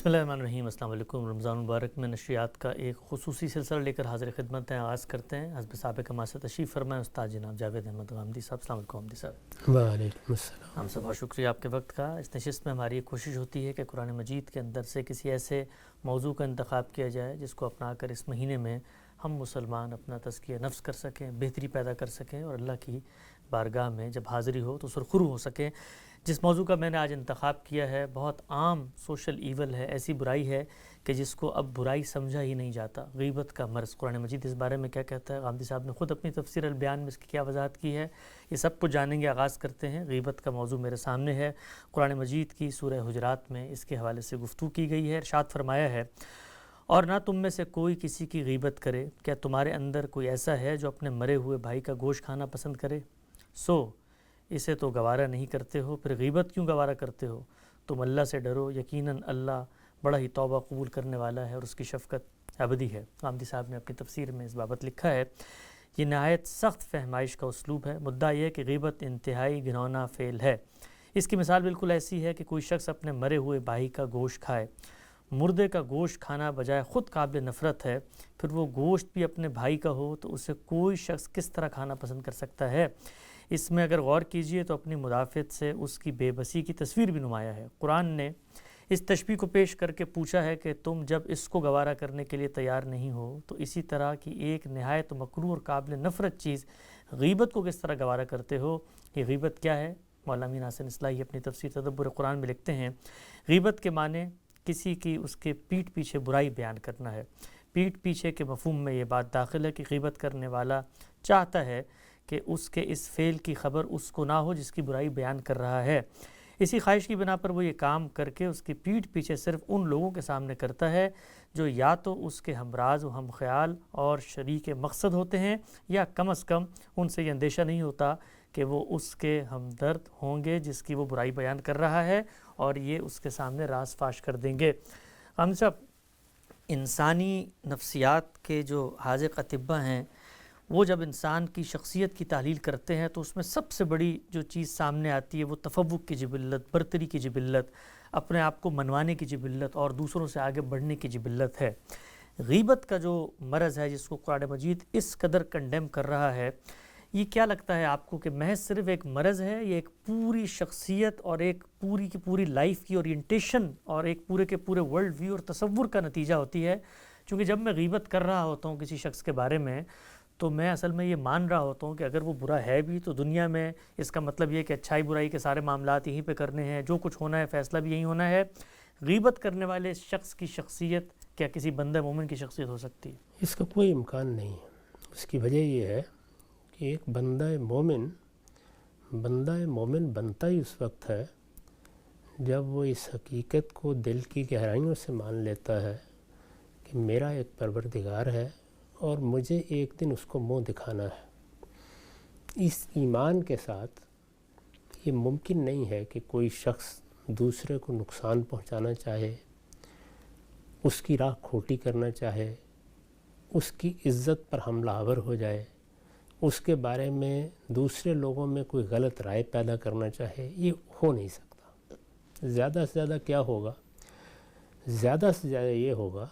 بسم اللہ الرحمن الرحیم۔ السلام علیکم۔ رمضان مبارک میں نشریات کا ایک خصوصی سلسلہ لے کر حاضر خدمت ہیں، آغاز کرتے ہیں۔ حسب سابق ہمارے سے تشریف فرمائیں استاد جناب جاوید احمد غامدی صاحب۔ السلام علیکم غامدی صاحب۔ وعلیکم السلام۔ ہم سب بہت شکریہ آپ کے وقت کا۔ اس نشست میں ہماری ایک کوشش ہوتی ہے کہ قرآن مجید کے اندر سے کسی ایسے موضوع کا انتخاب کیا جائے جس کو اپنا کر اس مہینے میں ہم مسلمان اپنا تزکیہ نفس کر سکیں، بہتری پیدا کر سکیں اور اللہ کی بارگاہ میں جب حاضری ہو تو سرخرو ہو سکیں۔ جس موضوع کا میں نے آج انتخاب کیا ہے بہت عام سوشل ایول ہے، ایسی برائی ہے کہ جس کو اب برائی سمجھا ہی نہیں جاتا، غیبت کا مرض۔ قرآن مجید اس بارے میں کیا کہتا ہے، غامدی صاحب نے خود اپنی تفسیر البیان میں اس کی کیا وضاحت کی ہے، یہ سب کچھ جانیں گے۔ آغاز کرتے ہیں۔ غیبت کا موضوع میرے سامنے ہے، قرآن مجید کی سورہ حجرات میں اس کے حوالے سے گفتگو کی گئی ہے۔ ارشاد فرمایا ہے، اور نہ تم میں سے کوئی کسی کی غیبت کرے، کیا تمہارے اندر کوئی ایسا ہے جو اپنے مرے ہوئے بھائی کا گوشت کھانا پسند کرے؟ اسے تو گوارا نہیں کرتے ہو، پھر غیبت کیوں گوارا کرتے ہو؟ تم اللہ سے ڈرو، یقیناً اللہ بڑا ہی توبہ قبول کرنے والا ہے اور اس کی شفقت ابدی ہے۔ غامدی صاحب نے اپنی تفسیر میں اس بابت لکھا ہے، یہ نہایت سخت فہمائش کا اسلوب ہے۔ مدعا یہ ہے کہ غیبت انتہائی گھنونا فعل ہے۔ اس کی مثال بالکل ایسی ہے کہ کوئی شخص اپنے مرے ہوئے بھائی کا گوشت کھائے۔ مردے کا گوشت کھانا بجائے خود قابل نفرت ہے، پھر وہ گوشت بھی اپنے بھائی کا ہو تو اسے کوئی شخص کس طرح کھانا پسند کر سکتا ہے؟ اس میں اگر غور کیجئے تو اپنی مدافعت سے اس کی بے بسی کی تصویر بھی نمایاں ہے۔ قرآن نے اس تشبیہ کو پیش کر کے پوچھا ہے کہ تم جب اس کو گوارا کرنے کے لیے تیار نہیں ہو تو اسی طرح کی ایک نہایت مکروہ اور قابل نفرت چیز غیبت کو کس طرح گوارا کرتے ہو؟ یہ غیبت کیا ہے؟ مولانا امین حسن اصلاحی اپنی تفسیر تدبر قرآن میں لکھتے ہیں، غیبت کے معنی کسی کی اس کے پیٹھ پیچھے برائی بیان کرنا ہے۔ پیٹھ پیچھے کے مفہوم میں یہ بات داخل ہے کہ غیبت کرنے والا چاہتا ہے کہ اس کے اس فعل کی خبر اس کو نہ ہو جس کی برائی بیان کر رہا ہے۔ اسی خواہش کی بنا پر وہ یہ کام کر کے اس کی پیٹھ پیچھے صرف ان لوگوں کے سامنے کرتا ہے جو یا تو اس کے ہمراز و ہم خیال اور شریک مقصد ہوتے ہیں، یا کم از کم ان سے یہ اندیشہ نہیں ہوتا کہ وہ اس کے ہمدرد ہوں گے جس کی وہ برائی بیان کر رہا ہے، اور یہ اس کے سامنے راز فاش کر دیں گے۔ ہم سب انسانی نفسیات کے جو حاذق اطباء ہیں وہ جب انسان کی شخصیت کی تحلیل کرتے ہیں تو اس میں سب سے بڑی جو چیز سامنے آتی ہے وہ تفوق کی جبلت، برتری کی جبلت، اپنے آپ کو منوانے کی جبلت اور دوسروں سے آگے بڑھنے کی جبلت ہے۔ غیبت کا جو مرض ہے جس کو قرآن مجید اس قدر کنڈیم کر رہا ہے، یہ کیا لگتا ہے آپ کو کہ محض صرف ایک مرض ہے، یہ ایک پوری شخصیت اور ایک پوری کی پوری لائف کی اورینٹیشن اور ایک پورے کے پورے ورلڈ ویو اور تصور کا نتیجہ ہوتی ہے؟ چونکہ جب میں غیبت کر رہا ہوتا ہوں کسی شخص کے بارے میں تو میں اصل میں یہ مان رہا ہوتا ہوں کہ اگر وہ برا ہے بھی تو دنیا میں اس کا مطلب یہ کہ اچھائی برائی کے سارے معاملات یہیں پہ کرنے ہیں، جو کچھ ہونا ہے فیصلہ بھی یہیں ہونا ہے۔ غیبت کرنے والے شخص کی شخصیت کیا کسی بندہ مومن کی شخصیت ہو سکتی ہے؟ اس کا کوئی امکان نہیں ہے۔ اس کی وجہ یہ ہے کہ ایک بندہ مومن بنتا ہی اس وقت ہے جب وہ اس حقیقت کو دل کی گہرائیوں سے مان لیتا ہے کہ میرا ایک پروردگار ہے اور مجھے ایک دن اس کو منہ دکھانا ہے۔ اس ایمان کے ساتھ یہ ممکن نہیں ہے کہ کوئی شخص دوسرے کو نقصان پہنچانا چاہے، اس کی راہ کھوٹی کرنا چاہے، اس کی عزت پر حملہ آور ہو جائے، اس کے بارے میں دوسرے لوگوں میں کوئی غلط رائے پیدا کرنا چاہے۔ یہ ہو نہیں سکتا۔ زیادہ سے زیادہ کیا ہوگا؟ زیادہ سے زیادہ یہ ہوگا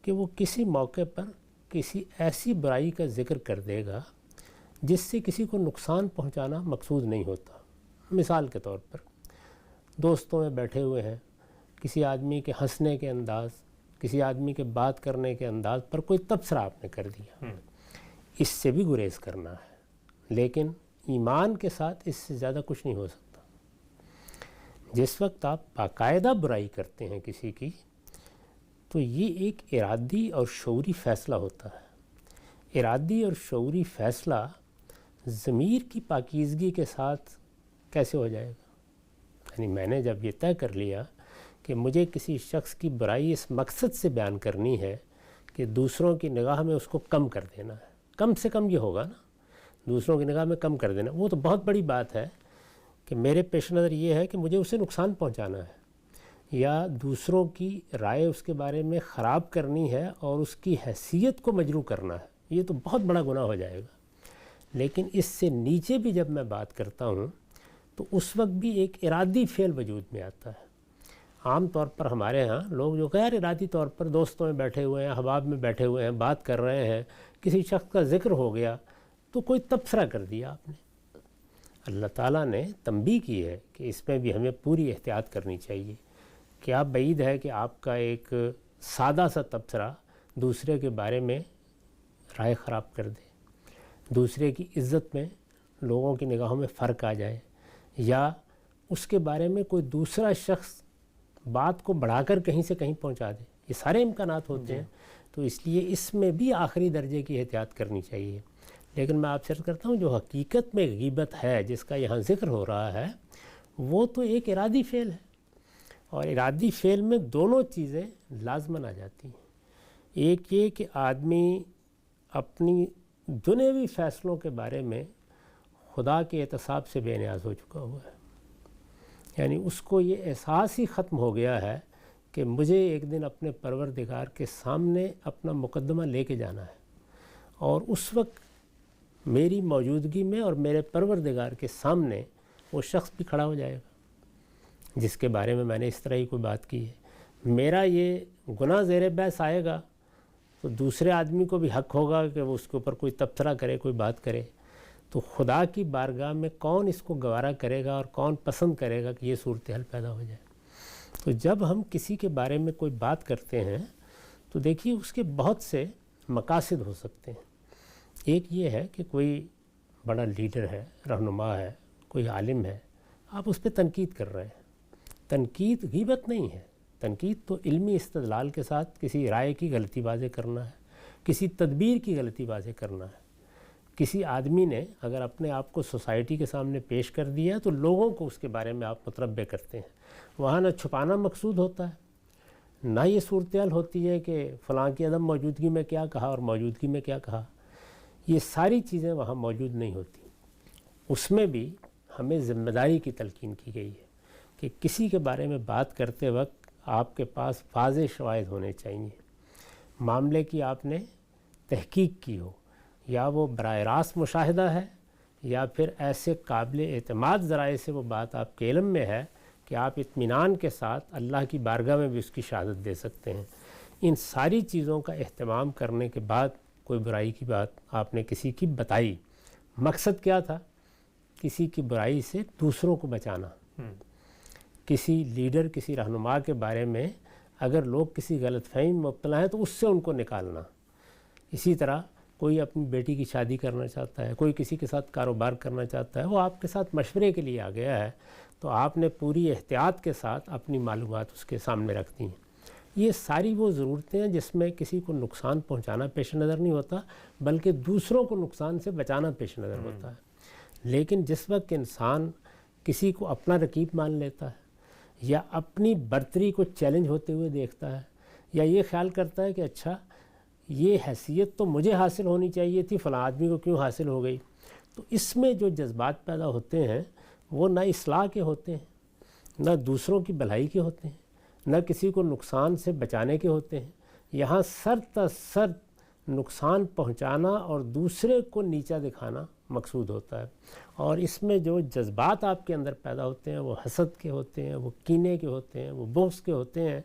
کہ وہ کسی موقع پر کسی ایسی برائی کا ذکر کر دے گا جس سے کسی کو نقصان پہنچانا مقصود نہیں ہوتا۔ مثال کے طور پر دوستوں میں بیٹھے ہوئے ہیں، کسی آدمی کے ہنسنے کے انداز، کسی آدمی کے بات کرنے کے انداز پر کوئی تبصرہ آپ نے کر دیا، اس سے بھی گریز کرنا ہے، لیکن ایمان کے ساتھ اس سے زیادہ کچھ نہیں ہو سکتا۔ جس وقت آپ باقاعدہ برائی کرتے ہیں کسی کی تو یہ ایک ارادی اور شعوری فیصلہ ہوتا ہے۔ ارادی اور شعوری فیصلہ ضمیر کی پاکیزگی کے ساتھ کیسے ہو جائے گا؟ یعنی میں نے جب یہ طے کر لیا کہ مجھے کسی شخص کی برائی اس مقصد سے بیان کرنی ہے کہ دوسروں کی نگاہ میں اس کو کم کر دینا ہے، کم سے کم یہ ہوگا نا، دوسروں کی نگاہ میں کم کر دینا، وہ تو بہت بڑی بات ہے کہ میرے پیش نظر یہ ہے کہ مجھے اسے نقصان پہنچانا ہے یا دوسروں کی رائے اس کے بارے میں خراب کرنی ہے اور اس کی حیثیت کو مجروح کرنا ہے، یہ تو بہت بڑا گناہ ہو جائے گا۔ لیکن اس سے نیچے بھی جب میں بات کرتا ہوں تو اس وقت بھی ایک ارادی فعل وجود میں آتا ہے۔ عام طور پر ہمارے ہاں لوگ جو غیر ارادی طور پر دوستوں میں بیٹھے ہوئے ہیں، احباب میں بیٹھے ہوئے ہیں، بات کر رہے ہیں، کسی شخص کا ذکر ہو گیا تو کوئی تبصرہ کر دیا آپ نے. اللہ تعالیٰ نے تنبیہ کی ہے کہ اس میں بھی ہمیں پوری احتیاط کرنی چاہیے. کیا بعید ہے کہ آپ کا ایک سادہ سا تبصرہ دوسرے کے بارے میں رائے خراب کر دے، دوسرے کی عزت میں لوگوں کی نگاہوں میں فرق آ جائے، یا اس کے بارے میں کوئی دوسرا شخص بات کو بڑھا کر کہیں سے کہیں پہنچا دے. یہ سارے امکانات ہوتے ہیں. تو اس لیے اس میں بھی آخری درجے کی احتیاط کرنی چاہیے. لیکن میں آپ سے عرض کرتا ہوں جو حقیقت میں غیبت ہے جس کا یہاں ذکر ہو رہا ہے وہ تو ایک ارادی فعل ہے، اور ارادی فعل میں دونوں چیزیں لازماً آ جاتی ہیں. ایک یہ کہ آدمی اپنی دنیاوی فیصلوں کے بارے میں خدا کے اعتصاب سے بے نیاز ہو چکا ہوا ہے، یعنی اس کو یہ احساس ہی ختم ہو گیا ہے کہ مجھے ایک دن اپنے پروردگار کے سامنے اپنا مقدمہ لے کے جانا ہے، اور اس وقت میری موجودگی میں اور میرے پروردگار کے سامنے وہ شخص بھی کھڑا ہو جائے گا جس کے بارے میں نے اس طرح ہی کوئی بات کی ہے. میرا یہ گناہ زیر بحث آئے گا تو دوسرے آدمی کو بھی حق ہوگا کہ وہ اس کے اوپر کوئی تبصرہ کرے، کوئی بات کرے. تو خدا کی بارگاہ میں کون اس کو گوارا کرے گا اور کون پسند کرے گا کہ یہ صورتحال پیدا ہو جائے. تو جب ہم کسی کے بارے میں کوئی بات کرتے ہیں تو دیکھیے اس کے بہت سے مقاصد ہو سکتے ہیں. ایک یہ ہے کہ کوئی بڑا لیڈر ہے، رہنما ہے، کوئی عالم ہے، آپ اس پہ تنقید کر رہے ہیں. تنقید غیبت نہیں ہے. تنقید تو علمی استدلال کے ساتھ کسی رائے کی غلطی واضح کرنا ہے، کسی تدبیر کی غلطی واضح کرنا ہے. کسی آدمی نے اگر اپنے آپ کو سوسائٹی کے سامنے پیش کر دیا تو لوگوں کو اس کے بارے میں آپ متنبع کرتے ہیں. وہاں نہ چھپانا مقصود ہوتا ہے، نہ یہ صورتحال ہوتی ہے کہ فلاں کی عدم موجودگی میں کیا کہا اور موجودگی میں کیا کہا. یہ ساری چیزیں وہاں موجود نہیں ہوتی. اس میں بھی ہمیں ذمہ داری کی تلقین کی گئی ہے کہ کسی کے بارے میں بات کرتے وقت آپ کے پاس واضح شواہد ہونے چاہیے. معاملے کی آپ نے تحقیق کی ہو، یا وہ براہ راست مشاہدہ ہے یا پھر ایسے قابل اعتماد ذرائع سے وہ بات آپ کے علم میں ہے کہ آپ اطمینان کے ساتھ اللہ کی بارگاہ میں بھی اس کی شہادت دے سکتے ہیں. ان ساری چیزوں کا اہتمام کرنے کے بعد کوئی برائی کی بات آپ نے کسی کی بتائی. مقصد کیا تھا؟ کسی کی برائی سے دوسروں کو بچانا. کسی لیڈر، کسی رہنما کے بارے میں اگر لوگ کسی غلط فہمی میں مبتلا ہیں تو اس سے ان کو نکالنا. اسی طرح کوئی اپنی بیٹی کی شادی کرنا چاہتا ہے، کوئی کسی کے ساتھ کاروبار کرنا چاہتا ہے، وہ آپ کے ساتھ مشورے کے لیے آ گیا ہے تو آپ نے پوری احتیاط کے ساتھ اپنی معلومات اس کے سامنے رکھ دی ہیں. یہ ساری وہ ضرورتیں ہیں جس میں کسی کو نقصان پہنچانا پیش نظر نہیں ہوتا بلکہ دوسروں کو نقصان سے بچانا پیش نظر ہوتا ہے. لیکن جس وقت انسان کسی کو اپنا رقیب مان لیتا ہے یا اپنی برتری کو چیلنج ہوتے ہوئے دیکھتا ہے یا یہ خیال کرتا ہے کہ اچھا یہ حیثیت تو مجھے حاصل ہونی چاہیے تھی، فلاں آدمی کو کیوں حاصل ہو گئی، تو اس میں جو جذبات پیدا ہوتے ہیں وہ نہ اصلاح کے ہوتے ہیں، نہ دوسروں کی بھلائی کے ہوتے ہیں، نہ کسی کو نقصان سے بچانے کے ہوتے ہیں. یہاں سر تا سر نقصان پہنچانا اور دوسرے کو نیچا دکھانا مقصود ہوتا ہے. اور اس میں جو جذبات آپ کے اندر پیدا ہوتے ہیں وہ حسد کے ہوتے ہیں، وہ کینے کے ہوتے ہیں، وہ بغض کے ہوتے ہیں.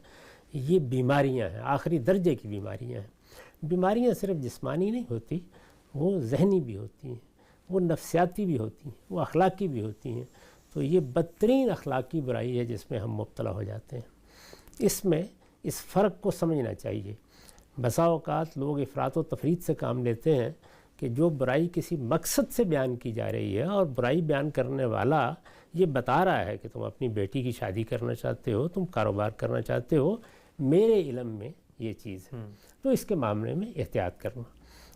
یہ بیماریاں ہیں، آخری درجے کی بیماریاں ہیں. بیماریاں صرف جسمانی نہیں ہوتی، وہ ذہنی بھی ہوتی ہیں، وہ نفسیاتی بھی ہوتی ہیں، وہ اخلاقی بھی ہوتی ہیں. تو یہ بدترین اخلاقی برائی ہے جس میں ہم مبتلا ہو جاتے ہیں. اس میں اس فرق کو سمجھنا چاہیے. بسا اوقات لوگ افراط و تفریط سے کام لیتے ہیں کہ جو برائی کسی مقصد سے بیان کی جا رہی ہے اور برائی بیان کرنے والا یہ بتا رہا ہے کہ تم اپنی بیٹی کی شادی کرنا چاہتے ہو، تم کاروبار کرنا چاہتے ہو، میرے علم میں یہ چیز ہے، تو اس کے معاملے میں احتیاط کرنا.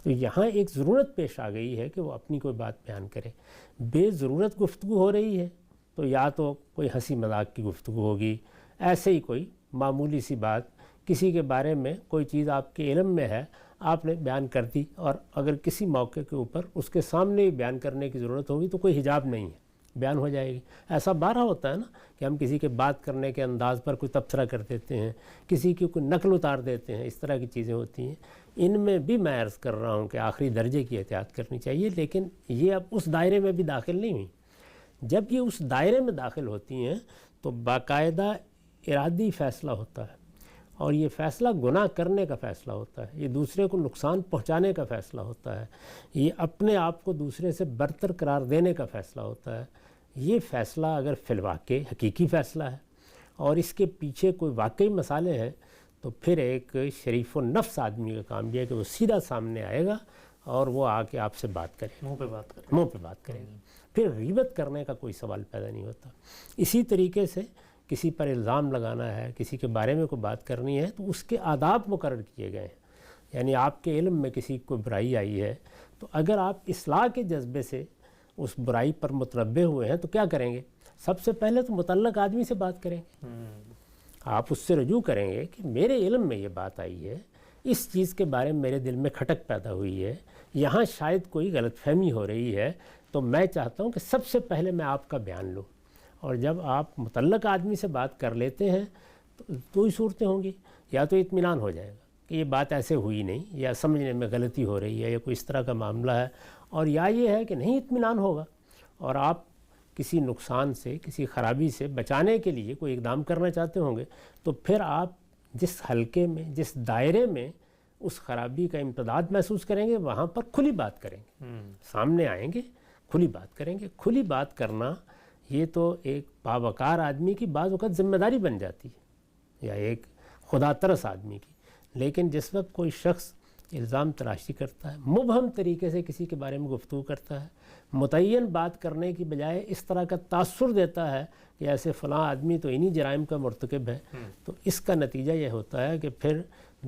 تو یہاں ایک ضرورت پیش آ گئی ہے کہ وہ اپنی کوئی بات بیان کرے. بے ضرورت گفتگو ہو رہی ہے تو یا تو کوئی ہنسی مذاق کی گفتگو ہوگی، ایسے ہی کوئی معمولی سی بات کسی کے بارے میں کوئی چیز آپ کے علم میں ہے آپ نے بیان کر دی، اور اگر کسی موقع کے اوپر اس کے سامنے ہی بیان کرنے کی ضرورت ہوگی تو کوئی حجاب نہیں ہے، بیان ہو جائے گی. ایسا بارہ ہوتا ہے نا کہ ہم کسی کے بات کرنے کے انداز پر کوئی تبصرہ کر دیتے ہیں، کسی کی کوئی نقل اتار دیتے ہیں، اس طرح کی چیزیں ہوتی ہیں. ان میں بھی میں عرض کر رہا ہوں کہ آخری درجے کی احتیاط کرنی چاہیے، لیکن یہ اب اس دائرے میں بھی داخل نہیں ہوئی. جب یہ اس دائرے میں داخل ہوتی ہیں تو باقاعدہ ارادی فیصلہ ہوتا ہے، اور یہ فیصلہ گناہ کرنے کا فیصلہ ہوتا ہے، یہ دوسرے کو نقصان پہنچانے کا فیصلہ ہوتا ہے، یہ اپنے آپ کو دوسرے سے برتر قرار دینے کا فیصلہ ہوتا ہے۔ یہ فیصلہ اگر فی الواقع حقیقی فیصلہ ہے اور اس کے پیچھے کوئی واقعی مسئلے ہیں، تو پھر ایک شریف و نفس آدمی کا کام یہ ہے کہ وہ سیدھا سامنے آئے گا اور وہ آ کے آپ سے بات کرے گا، منہ پہ بات کرے منہ پہ بات کرے گا، پھر غیبت کرنے کا کوئی سوال پیدا نہیں ہوتا۔ اسی طریقے سے کسی پر الزام لگانا ہے، کسی کے بارے میں کوئی بات کرنی ہے، تو اس کے آداب مقرر کیے گئے ہیں۔ یعنی آپ کے علم میں کسی کو برائی آئی ہے، تو اگر آپ اصلاح کے جذبے سے اس برائی پر متنبہ ہوئے ہیں تو کیا کریں گے؟ سب سے پہلے تو متعلق آدمی سے بات کریں گے، آپ اس سے رجوع کریں گے کہ میرے علم میں یہ بات آئی ہے، اس چیز کے بارے میں میرے دل میں کھٹک پیدا ہوئی ہے، یہاں شاید کوئی غلط فہمی ہو رہی ہے، تو میں چاہتا ہوں کہ سب سے پہلے میں آپ کا بیان لوں۔ اور جب آپ متعلق آدمی سے بات کر لیتے ہیں تو دو ہی صورتیں ہوں گی، یا تو اطمینان ہو جائے گا کہ یہ بات ایسے ہوئی نہیں، یا سمجھنے میں غلطی ہو رہی ہے، یا کوئی اس طرح کا معاملہ ہے، اور یا یہ ہے کہ نہیں اطمینان ہوگا اور آپ کسی نقصان سے، کسی خرابی سے بچانے کے لیے کوئی اقدام کرنا چاہتے ہوں گے، تو پھر آپ جس حلقے میں، جس دائرے میں اس خرابی کا امتداد محسوس کریں گے، وہاں پر کھلی بات کریں گے، سامنے آئیں گے، کھلی بات کریں گے۔ کھلی بات کرنا یہ تو ایک باوقار آدمی کی بعض اوقات ذمہ داری بن جاتی ہے، یا ایک خدا ترس آدمی کی۔ لیکن جس وقت کوئی شخص الزام تراشی کرتا ہے، مبہم طریقے سے کسی کے بارے میں گفتگو کرتا ہے، متعین بات کرنے کی بجائے اس طرح کا تاثر دیتا ہے کہ ایسے فلاں آدمی تو انہی جرائم کا مرتکب ہے، تو اس کا نتیجہ یہ ہوتا ہے کہ پھر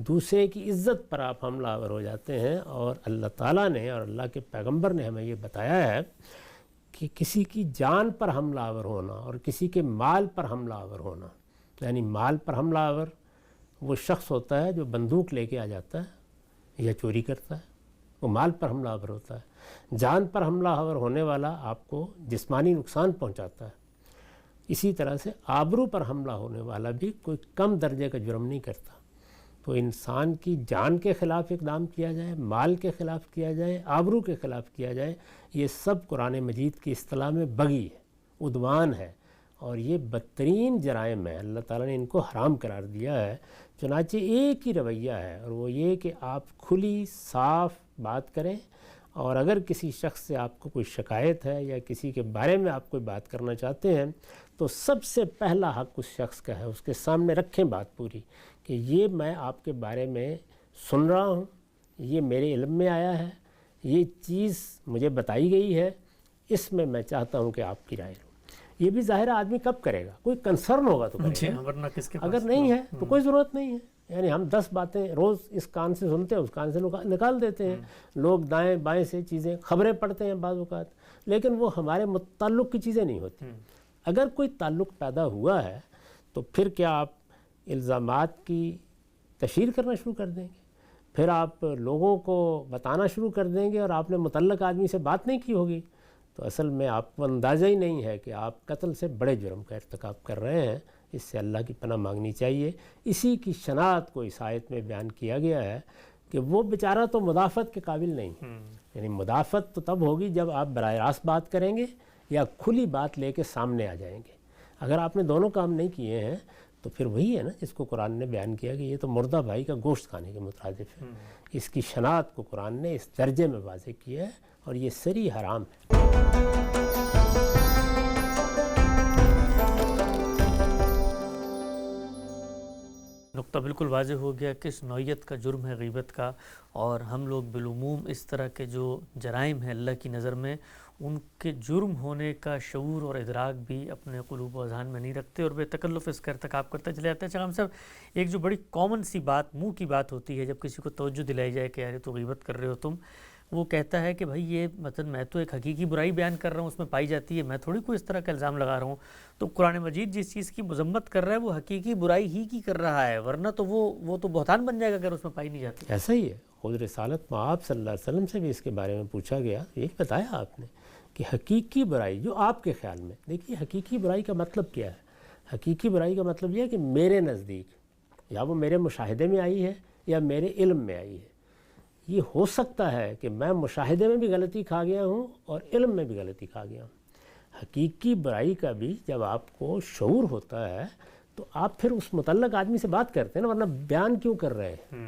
دوسرے کی عزت پر آپ حملہ آور ہو جاتے ہیں۔ اور اللہ تعالیٰ نے اور اللہ کے پیغمبر نے ہمیں یہ بتایا ہے کہ کسی کی جان پر حملہ آور ہونا اور کسی کے مال پر حملہ آور ہونا، یعنی مال پر حملہ آور وہ شخص ہوتا ہے جو بندوق لے کے آ جاتا ہے یا چوری کرتا ہے، وہ مال پر حملہ آور ہوتا ہے۔ جان پر حملہ آور ہونے والا آپ کو جسمانی نقصان پہنچاتا ہے۔ اسی طرح سے آبرو پر حملہ ہونے والا بھی کوئی کم درجے کا جرم نہیں کرتا۔ تو انسان کی جان کے خلاف اقدام کیا جائے، مال کے خلاف کیا جائے، آبرو کے خلاف کیا جائے، یہ سب قرآن مجید کی اصطلاح میں بغی ہے، عدوان ہے، اور یہ بدترین جرائم ہے۔ اللہ تعالیٰ نے ان کو حرام قرار دیا ہے۔ چنانچہ ایک ہی رویہ ہے، اور وہ یہ کہ آپ کھلی صاف بات کریں، اور اگر کسی شخص سے آپ کو کوئی شکایت ہے یا کسی کے بارے میں آپ کوئی بات کرنا چاہتے ہیں، تو سب سے پہلا حق اس شخص کا ہے، اس کے سامنے رکھیں بات پوری کہ یہ میں آپ کے بارے میں سن رہا ہوں، یہ میرے علم میں آیا ہے، یہ چیز مجھے بتائی گئی ہے، اس میں میں چاہتا ہوں کہ آپ کی رائے لوں۔ یہ بھی ظاہر آدمی کب کرے گا؟ کوئی کنسرن ہوگا تو کرے گا، ورنہ کس کے اگر نہیں ہے تو کوئی ضرورت نہیں ہے۔ یعنی ہم 10 باتیں روز اس کان سے سنتے ہیں، اس کان سے نکال دیتے ہیں، لوگ دائیں بائیں سے چیزیں خبریں پڑھتے ہیں بعض اوقات، لیکن وہ ہمارے متعلق کی چیزیں نہیں ہوتی۔ اگر کوئی تعلق پیدا ہوا ہے تو پھر کیا آپ الزامات کی تشہیر کرنا شروع کر دیں گے؟ پھر آپ لوگوں کو بتانا شروع کر دیں گے اور آپ نے متعلق آدمی سے بات نہیں کی ہوگی، تو اصل میں آپ کو اندازہ ہی نہیں ہے کہ آپ قتل سے بڑے جرم کا ارتکاب کر رہے ہیں۔ اس سے اللہ کی پناہ مانگنی چاہیے۔ اسی کی شناعت کو اس آیت میں بیان کیا گیا ہے کہ وہ بیچارہ تو مدافعت کے قابل نہیں، یعنی مدافعت تو تب ہوگی جب آپ براہ راست بات کریں گے یا کھلی بات لے کے سامنے آ جائیں گے۔ اگر آپ نے دونوں کام نہیں کیے ہیں تو پھر وہی ہے نا جس کو قرآن نے بیان کیا کہ یہ تو مردہ بھائی کا گوشت کھانے کے مترادف ہے۔ اس کی شناعت کو قرآن نے اس درجے میں واضح کیا ہے، اور یہ سری حرام ہے۔ نقطہ بالکل واضح ہو گیا کہ اس نوعیت کا جرم ہے غیبت کا، اور ہم لوگ بالعموم اس طرح کے جو جرائم ہیں اللہ کی نظر میں ان کے جرم ہونے کا شعور اور ادراک بھی اپنے قلوب و اذہان میں نہیں رکھتے، اور بے تکلف اس کا ارتکاب کرتے چلے جاتے ہیں۔ شاہ صاحب، ایک جو بڑی کامن سی بات، منہ کی بات ہوتی ہے جب کسی کو توجہ دلائی جائے کہ یار تو غیبت کر رہے ہو تم، وہ کہتا ہے کہ بھائی یہ مثلا میں تو ایک حقیقی برائی بیان کر رہا ہوں، اس میں پائی جاتی ہے، میں تھوڑی کوئی اس طرح کا الزام لگا رہا ہوں۔ تو قرآن مجید جس چیز کی مذمت کر رہا ہے وہ حقیقی برائی ہی کی کر رہا ہے، ورنہ تو وہ تو بہتان بن جائے گا اگر اس میں پائی نہیں جاتی۔ ایسا ہی ہے، خود رسالت مآب صلی اللہ علیہ وسلم سے بھی اس کے بارے میں پوچھا گیا، یہی بتایا آپ نے کہ حقیقی برائی جو آپ کے خیال میں، دیکھیے حقیقی برائی کا مطلب کیا ہے؟ حقیقی برائی کا مطلب یہ ہے کہ میرے نزدیک یا وہ میرے مشاہدے میں آئی ہے یا میرے علم میں آئی ہے۔ یہ ہو سکتا ہے کہ میں مشاہدے میں بھی غلطی کھا گیا ہوں اور علم میں بھی غلطی کھا گیا ہوں۔ حقیقی برائی کا بھی جب آپ کو شعور ہوتا ہے تو آپ پھر اس متعلق آدمی سے بات کرتے ہیں نا، ورنہ بیان کیوں کر رہے ہیں؟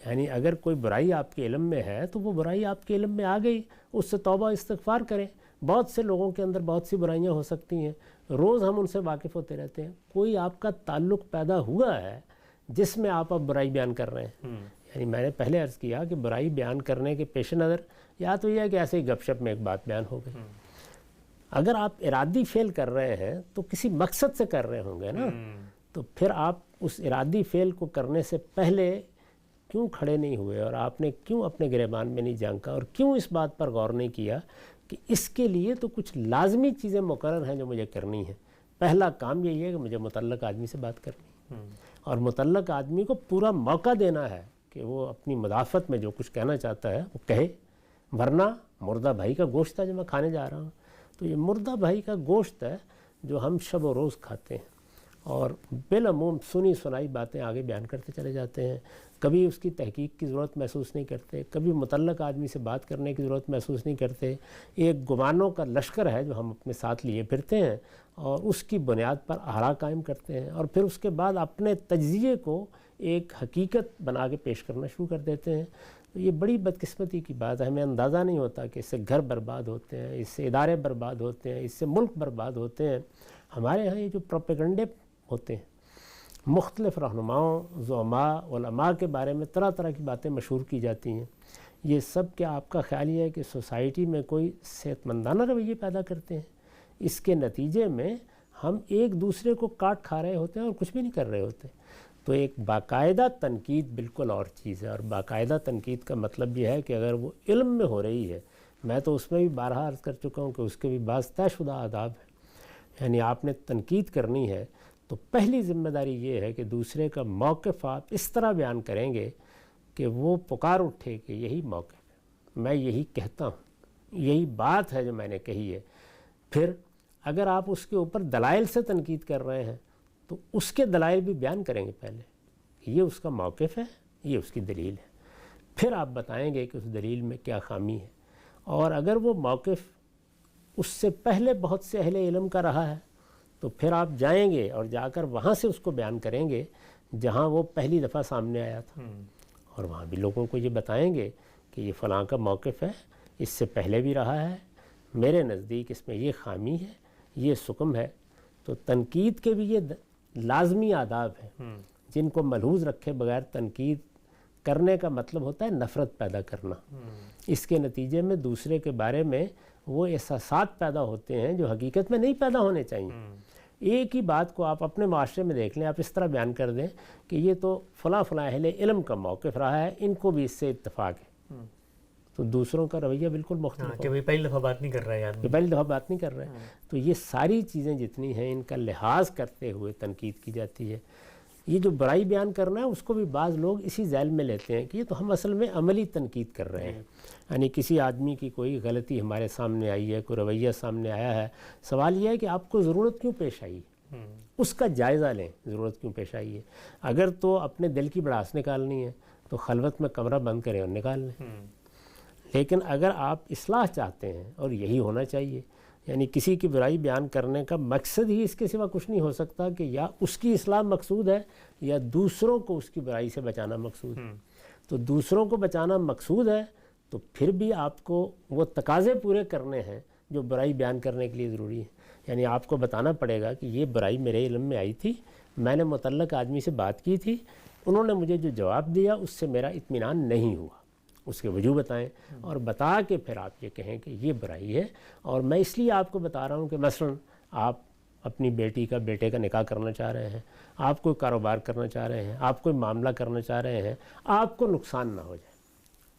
یعنی اگر کوئی برائی آپ کے علم میں ہے تو وہ برائی آپ کے علم میں آ گئی، اس سے توبہ استغفار کریں۔ بہت سے لوگوں کے اندر بہت سی برائیاں ہو سکتی ہیں، روز ہم ان سے واقف ہوتے رہتے ہیں، کوئی آپ کا تعلق پیدا ہوا ہے جس میں آپ اب برائی بیان کر رہے ہیں۔ یعنی میں نے پہلے عرض کیا کہ برائی بیان کرنے کے پیش نظر یا تو یہ ہے کہ ایسے ہی گپ شپ میں ایک بات بیان ہو گئی، اگر آپ ارادی فعل کر رہے ہیں تو کسی مقصد سے کر رہے ہوں گے نا، تو پھر آپ اس ارادی فعل کو کرنے سے پہلے کیوں کھڑے نہیں ہوئے، اور آپ نے کیوں اپنے گریبان میں نہیں جھانکا، اور کیوں اس بات پر غور نہیں کیا کہ اس کے لیے تو کچھ لازمی چیزیں مقرر ہیں جو مجھے کرنی ہیں۔ پہلا کام یہی ہے کہ مجھے متعلق آدمی سے بات کرنی ہے، اور متعلق آدمی کو پورا موقع دینا ہے کہ وہ اپنی مدافعت میں جو کچھ کہنا چاہتا ہے وہ کہے، ورنہ مردہ بھائی کا گوشت ہے جو میں کھانے جا رہا ہوں، تو یہ مردہ بھائی کا گوشت ہے جو ہم شب و روز کھاتے ہیں، اور بالعموم سنی سنائی باتیں آگے بیان کرتے چلے جاتے ہیں، کبھی اس کی تحقیق کی ضرورت محسوس نہیں کرتے، کبھی متعلق آدمی سے بات کرنے کی ضرورت محسوس نہیں کرتے، ایک گمانوں کا لشکر ہے جو ہم اپنے ساتھ لیے پھرتے ہیں اور اس کی بنیاد پر آرا قائم کرتے ہیں، اور پھر اس کے بعد اپنے تجزیے کو ایک حقیقت بنا کے پیش کرنا شروع کر دیتے ہیں۔ تو یہ بڑی بدقسمتی کی بات ہے، ہمیں اندازہ نہیں ہوتا کہ اس سے گھر برباد ہوتے ہیں، اس سے ادارے برباد ہوتے ہیں، اس سے ملک برباد ہوتے ہیں۔ ہمارے ہاں یہ جو پروپیگنڈے ہوتے ہیں، مختلف رہنماؤں، زعماء، علماء کے بارے میں طرح طرح کی باتیں مشہور کی جاتی ہیں، یہ سب کیا آپ کا خیال یہ ہے کہ سوسائٹی میں کوئی صحت مندانہ رویے پیدا کرتے ہیں؟ اس کے نتیجے میں ہم ایک دوسرے کو کاٹ کھا رہے ہوتے ہیں اور کچھ بھی نہیں کر رہے ہوتے۔ تو ایک باقاعدہ تنقید بالکل اور چیز ہے، اور باقاعدہ تنقید کا مطلب یہ ہے کہ اگر وہ علم میں ہو رہی ہے، میں تو اس میں بھی بارہا عرض کر چکا ہوں کہ اس کے بھی بعض طے شدہ آداب ہیں، یعنی آپ نے تنقید کرنی ہے تو پہلی ذمہ داری یہ ہے کہ دوسرے کا موقف آپ اس طرح بیان کریں گے کہ وہ پکار اٹھے کہ یہی موقف ہے، میں یہی کہتا ہوں، یہی بات ہے جو میں نے کہی ہے۔ پھر اگر آپ اس کے اوپر دلائل سے تنقید کر رہے ہیں تو اس کے دلائل بھی بیان کریں گے پہلے، یہ اس کا موقف ہے، یہ اس کی دلیل ہے، پھر آپ بتائیں گے کہ اس دلیل میں کیا خامی ہے، اور اگر وہ موقف اس سے پہلے بہت سے اہل علم کا رہا ہے تو پھر آپ جائیں گے اور جا کر وہاں سے اس کو بیان کریں گے جہاں وہ پہلی دفعہ سامنے آیا تھا، اور وہاں بھی لوگوں کو یہ بتائیں گے کہ یہ فلاں کا موقف ہے، اس سے پہلے بھی رہا ہے، میرے نزدیک اس میں یہ خامی ہے، یہ سقم ہے۔ تو تنقید کے بھی یہ لازمی آداب ہیں جن کو ملحوظ رکھے بغیر تنقید کرنے کا مطلب ہوتا ہے نفرت پیدا کرنا۔ اس کے نتیجے میں دوسرے کے بارے میں وہ احساسات پیدا ہوتے ہیں جو حقیقت میں نہیں پیدا ہونے چاہیے۔ ایک ہی بات کو آپ اپنے معاشرے میں دیکھ لیں، آپ اس طرح بیان کر دیں کہ یہ تو فلاں فلاں اہل علم کا موقف رہا ہے، ان کو بھی اس سے اتفاق ہے، تو دوسروں کا رویہ بالکل مختلف ہے کہ پہلی دفعہ بات نہیں کر رہا ہے آدمی، پہلی دفعہ بات نہیں کر رہے ہیں۔ تو یہ ساری چیزیں جتنی ہیں ان کا لحاظ کرتے ہوئے تنقید کی جاتی ہے۔ یہ جو برائی بیان کرنا ہے اس کو بھی بعض لوگ اسی ذیل میں لیتے ہیں کہ یہ تو ہم اصل میں عملی تنقید کر رہے ہیں، یعنی کسی آدمی کی کوئی غلطی ہمارے سامنے آئی ہے، کوئی رویہ سامنے آیا ہے، سوال یہ ہے کہ آپ کو ضرورت کیوں پیش آئی، اس کا جائزہ لیں، ضرورت کیوں پیش آئی ہے۔ اگر تو اپنے دل کی بڑاس نکالنی ہے تو خلوت میں کمرہ بند کریں اور نکال لیں، لیکن اگر آپ اصلاح چاہتے ہیں، اور یہی ہونا چاہیے، یعنی کسی کی برائی بیان کرنے کا مقصد ہی اس کے سوا کچھ نہیں ہو سکتا کہ یا اس کی اصلاح مقصود ہے یا دوسروں کو اس کی برائی سے بچانا مقصود ہے۔ تو دوسروں کو بچانا مقصود ہے تو پھر بھی آپ کو وہ تقاضے پورے کرنے ہیں جو برائی بیان کرنے کے لیے ضروری ہے، یعنی آپ کو بتانا پڑے گا کہ یہ برائی میرے علم میں آئی تھی، میں نے متعلق آدمی سے بات کی تھی، انہوں نے مجھے جو جواب دیا اس سے میرا اطمینان نہیں ہوا، اس کے وجوہ بتائیں، اور بتا کے پھر آپ یہ کہیں کہ یہ برائی ہے، اور میں اس لیے آپ کو بتا رہا ہوں کہ مثلا آپ اپنی بیٹی کا بیٹے کا نکاح کرنا چاہ رہے ہیں، آپ کوئی کاروبار کرنا چاہ رہے ہیں، آپ کوئی معاملہ کرنا چاہ رہے ہیں، آپ کو نقصان نہ ہو جائے،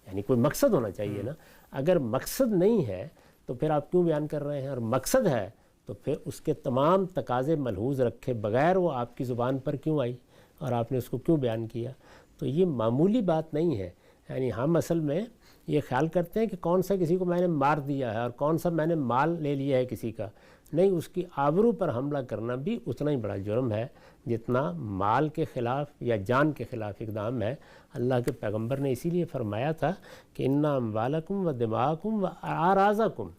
یعنی کوئی مقصد ہونا چاہیے نا۔ اگر مقصد نہیں ہے تو پھر آپ کیوں بیان کر رہے ہیں، اور مقصد ہے تو پھر اس کے تمام تقاضے ملحوظ رکھے بغیر وہ آپ کی زبان پر کیوں آئی اور آپ نے اس کو کیوں بیان کیا۔ تو یہ معمولی بات نہیں ہے، یعنی ہم اصل میں یہ خیال کرتے ہیں کہ کون سا کسی کو میں نے مار دیا ہے اور کون سا میں نے مال لے لیا ہے کسی کا، نہیں، اس کی آبرو پر حملہ کرنا بھی اتنا ہی بڑا جرم ہے جتنا مال کے خلاف یا جان کے خلاف اقدام ہے۔ اللہ کے پیغمبر نے اسی لیے فرمایا تھا کہ انا اموالکم و دماءکم و اعراضکم،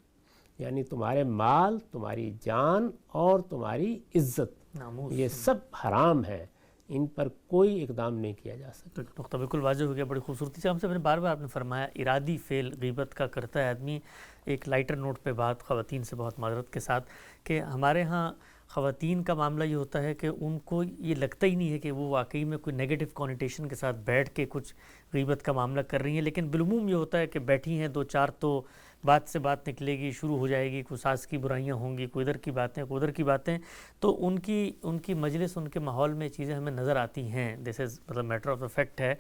یعنی تمہارے مال، تمہاری جان اور تمہاری عزت ناموس، یہ سب حرام ہے، ان پر کوئی اقدام نہیں کیا جا سکتا۔ نقطہ بالکل واضح ہو گیا بڑی خوبصورتی سے۔ ہم سے بار بار آپ نے فرمایا ارادی فعل غیبت کا کرتا ہے آدمی۔ ایک لائٹر نوٹ پہ بات خواتین سے بہت معذرت کے ساتھ کہ ہمارے ہاں خواتین کا معاملہ یہ ہوتا ہے کہ ان کو یہ لگتا ہی نہیں ہے کہ وہ واقعی میں کوئی نیگیٹو کونیٹیشن کے ساتھ بیٹھ کے کچھ غیبت کا معاملہ کر رہی ہیں، لیکن بالعموم یہ ہوتا ہے کہ بیٹھی ہیں دو چار تو بات سے بات نکلے گی، شروع ہو جائے گی، کوئی ساس کی برائیاں ہوں گی، کوئی ادھر کی باتیں کوئی ادھر کی باتیں، تو ان کی مجلس ان کے ماحول میں چیزیں ہمیں نظر آتی ہیں، دس از مطلب میٹر آف فیکٹ ہے۔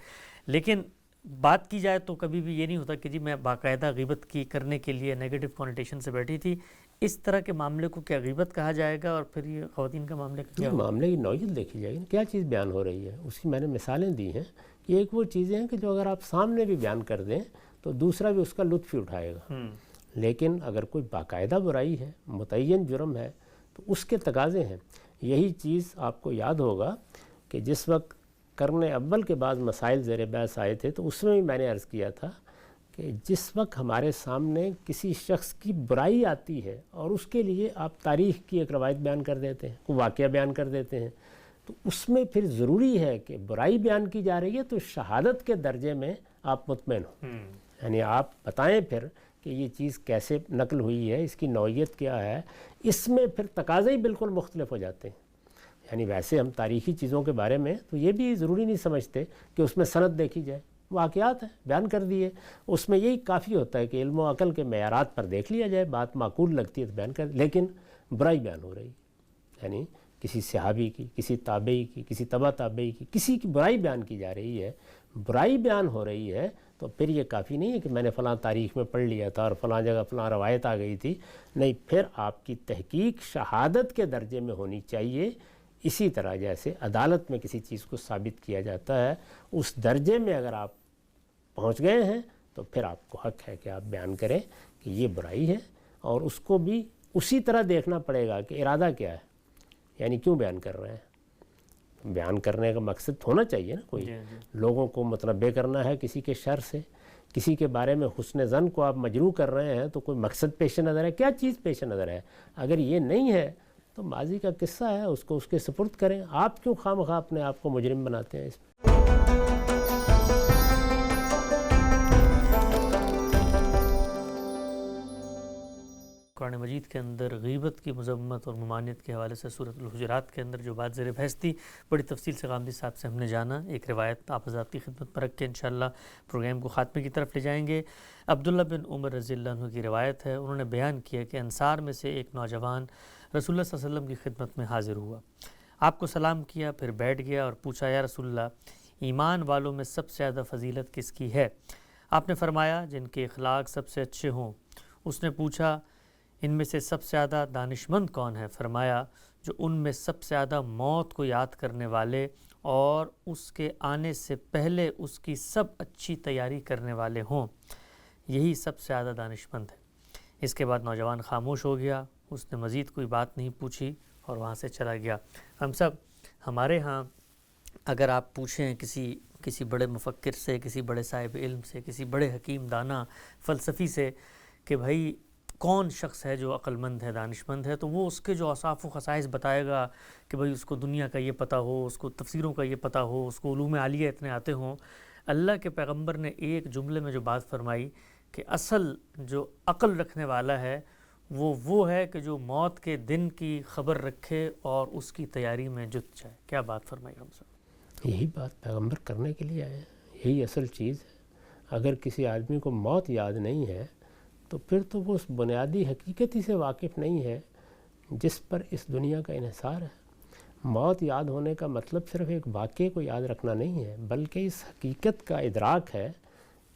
لیکن بات کی جائے تو کبھی بھی یہ نہیں ہوتا کہ جی میں باقاعدہ غیبت کی کرنے کے لیے نیگیٹو کونیٹیشن سے بیٹھی تھی۔ اس طرح کے معاملے کو کیا غیبت کہا جائے گا؟ اور پھر یہ خواتین کا معاملے کا کیا؟ معاملے کی نوعیت دیکھی جائے گی، کیا چیز بیان ہو رہی ہے، اس کی میں نے مثالیں دی ہیں کہ ایک وہ چیزیں ہیں کہ جو اگر آپ سامنے بھی بیان کر دیں تو دوسرا بھی اس کا لطف اٹھائے گا، لیکن اگر کوئی باقاعدہ برائی ہے، متعین جرم ہے، تو اس کے تقاضے ہیں۔ یہی چیز آپ کو یاد ہوگا کہ جس وقت قرن اول کے بعض مسائل زیر بحث آئے تھے تو اس میں بھی میں نے عرض کیا تھا کہ جس وقت ہمارے سامنے کسی شخص کی برائی آتی ہے اور اس کے لیے آپ تاریخ کی ایک روایت بیان کر دیتے ہیں، کوئی واقعہ بیان کر دیتے ہیں، تو اس میں پھر ضروری ہے کہ برائی بیان کی جا رہی ہے تو شہادت کے درجے میں آپ مطمئن ہوں، یعنی آپ بتائیں پھر کہ یہ چیز کیسے نقل ہوئی ہے، اس کی نوعیت کیا ہے۔ اس میں پھر تقاضے ہی بالکل مختلف ہو جاتے ہیں۔ یعنی ویسے ہم تاریخی چیزوں کے بارے میں تو یہ بھی ضروری نہیں سمجھتے کہ اس میں سند دیکھی جائے، واقعات ہیں بیان کر دیے، اس میں یہی کافی ہوتا ہے کہ علم و عقل کے معیارات پر دیکھ لیا جائے، بات معقول لگتی ہے تو بیان کر، لیکن برائی بیان ہو رہی ہے، یعنی کسی صحابی کی، کسی تابعی کی، کسی تبع تابعی کی، کسی کی برائی بیان کی جا رہی ہے، برائی بیان ہو رہی ہے، تو پھر یہ کافی نہیں ہے کہ میں نے فلاں تاریخ میں پڑھ لیا تھا اور فلاں جگہ فلاں روایت آ گئی تھی، نہیں، پھر آپ کی تحقیق شہادت کے درجے میں ہونی چاہیے۔ اسی طرح جیسے عدالت میں کسی چیز کو ثابت کیا جاتا ہے، اس درجے میں اگر آپ پہنچ گئے ہیں تو پھر آپ کو حق ہے کہ آپ بیان کریں کہ یہ برائی ہے، اور اس کو بھی اسی طرح دیکھنا پڑے گا کہ ارادہ کیا ہے، یعنی کیوں بیان کر رہے ہیں۔ بیان کرنے کا مقصد ہونا چاہیے نا، کوئی لوگوں کو متنبع کرنا ہے کسی کے شر سے، کسی کے بارے میں حسن ظن کو آپ مجروح کر رہے ہیں تو کوئی مقصد پیش نظر ہے، کیا چیز پیش نظر ہے۔ اگر یہ نہیں ہے تو ماضی کا قصہ ہے، اس کو اس کے سپرد کریں، آپ کیوں خواہ مخواہ اپنے آپ کو مجرم بناتے ہیں اس میں۔ قرآن مجید کے اندر غیبت کی مذمت اور ممانعت کے حوالے سے سورۃ الحجرات کے اندر جو بات زیر بحث تھی، بڑی تفصیل سے غامدی صاحب سے ہم نے جانا۔ ایک روایت آپ حضرات کی خدمت پر رکھ کے انشاءاللہ پروگرام کو خاتمے کی طرف لے جائیں گے۔ عبداللہ بن عمر رضی اللہ عنہ کی روایت ہے، انہوں نے بیان کیا کہ انصار میں سے ایک نوجوان رسول اللہ صلی اللہ علیہ وسلم کی خدمت میں حاضر ہوا، آپ کو سلام کیا، پھر بیٹھ گیا اور پوچھا، یا رسول اللہ، ایمان والوں میں سب سے زیادہ فضیلت کس کی ہے؟ آپ نے فرمایا، جن کے اخلاق سب سے اچھے ہوں۔ اس نے پوچھا، ان میں سے سب سے زیادہ دانشمند کون ہے؟ فرمایا، جو ان میں سب سے زیادہ موت کو یاد کرنے والے اور اس کے آنے سے پہلے اس کی سب اچھی تیاری کرنے والے ہوں، یہی سب سے زیادہ دانشمند ہے۔ اس کے بعد نوجوان خاموش ہو گیا، اس نے مزید کوئی بات نہیں پوچھی اور وہاں سے چلا گیا۔ ہم سب، ہمارے ہاں اگر آپ پوچھیں کسی بڑے مفکر سے، کسی بڑے صاحب علم سے، کسی بڑے حکیم دانا فلسفی سے کہ بھائی کون شخص ہے جو عقل مند ہے، دانشمند ہے، تو وہ اس کے جو اوصاف و خصائص بتائے گا کہ بھئی اس کو دنیا کا یہ پتہ ہو، اس کو تفسیروں کا یہ پتہ ہو، اس کو علوم عالیہ اتنے آتے ہوں۔ اللہ کے پیغمبر نے ایک جملے میں جو بات فرمائی کہ اصل جو عقل رکھنے والا ہے وہ ہے کہ جو موت کے دن کی خبر رکھے اور اس کی تیاری میں جت جائے۔ کیا بات فرمائی ہم سب؟ یہی بات پیغمبر کرنے کے لیے آئے ہیں، یہی اصل چیز ہے۔ اگر کسی آدمی کو موت یاد نہیں ہے تو پھر تو وہ اس بنیادی حقیقت ہی سے واقف نہیں ہے جس پر اس دنیا کا انحصار ہے۔ موت یاد ہونے کا مطلب صرف ایک واقعے کو یاد رکھنا نہیں ہے، بلکہ اس حقیقت کا ادراک ہے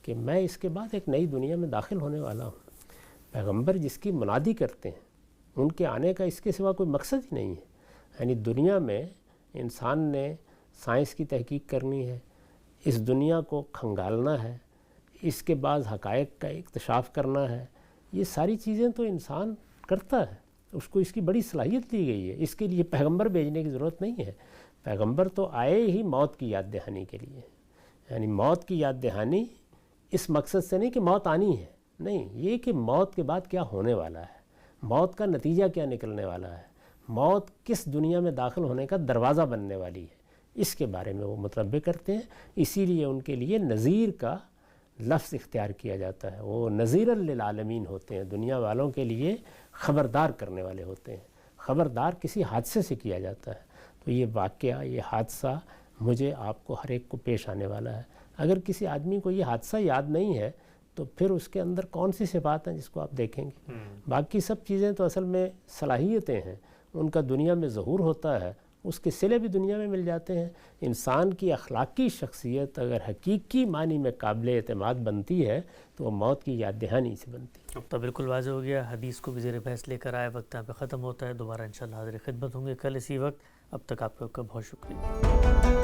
کہ میں اس کے بعد ایک نئی دنیا میں داخل ہونے والا ہوں۔ پیغمبر جس کی منادی کرتے ہیں، ان کے آنے کا اس کے سوا کوئی مقصد ہی نہیں ہے۔ یعنی دنیا میں انسان نے سائنس کی تحقیق کرنی ہے، اس دنیا کو کھنگالنا ہے، اس کے بعد حقائق کا اکتشاف کرنا ہے، یہ ساری چیزیں تو انسان کرتا ہے، اس کو اس کی بڑی صلاحیت دی گئی ہے، اس کے لیے پیغمبر بھیجنے کی ضرورت نہیں ہے۔ پیغمبر تو آئے ہی موت کی یاد دہانی کے لیے، یعنی موت کی یاد دہانی اس مقصد سے نہیں کہ موت آنی ہے، نہیں، یہ کہ موت کے بعد کیا ہونے والا ہے، موت کا نتیجہ کیا نکلنے والا ہے، موت کس دنیا میں داخل ہونے کا دروازہ بننے والی ہے، اس کے بارے میں وہ متنبع کرتے ہیں. اسی لیے ان کے لیے نذیر کا لفظ اختیار کیا جاتا ہے. وہ نذیر للعالمین ہوتے ہیں، دنیا والوں کے لیے خبردار کرنے والے ہوتے ہیں. خبردار کسی حادثے سے کیا جاتا ہے. تو یہ واقعہ، یہ حادثہ مجھے آپ کو ہر ایک کو پیش آنے والا ہے. اگر کسی آدمی کو یہ حادثہ یاد نہیں ہے تو پھر اس کے اندر کون سی صفات ہیں جس کو آپ دیکھیں گے؟ باقی سب چیزیں تو اصل میں صلاحیتیں ہیں، ان کا دنیا میں ظہور ہوتا ہے، اس کے صلے بھی دنیا میں مل جاتے ہیں. انسان کی اخلاقی شخصیت اگر حقیقی معنی میں قابل اعتماد بنتی ہے تو وہ موت کی یاد دہانی سے بنتی ہے. اب تو بالکل واضح ہو گیا، حدیث کو بھی زیر بحث لے کر آئے. وقت یہاں پہ ختم ہوتا ہے، دوبارہ انشاءاللہ حاضر خدمت ہوں گے کل اسی وقت. اب تک آپ لوگ کا بہت شکریہ.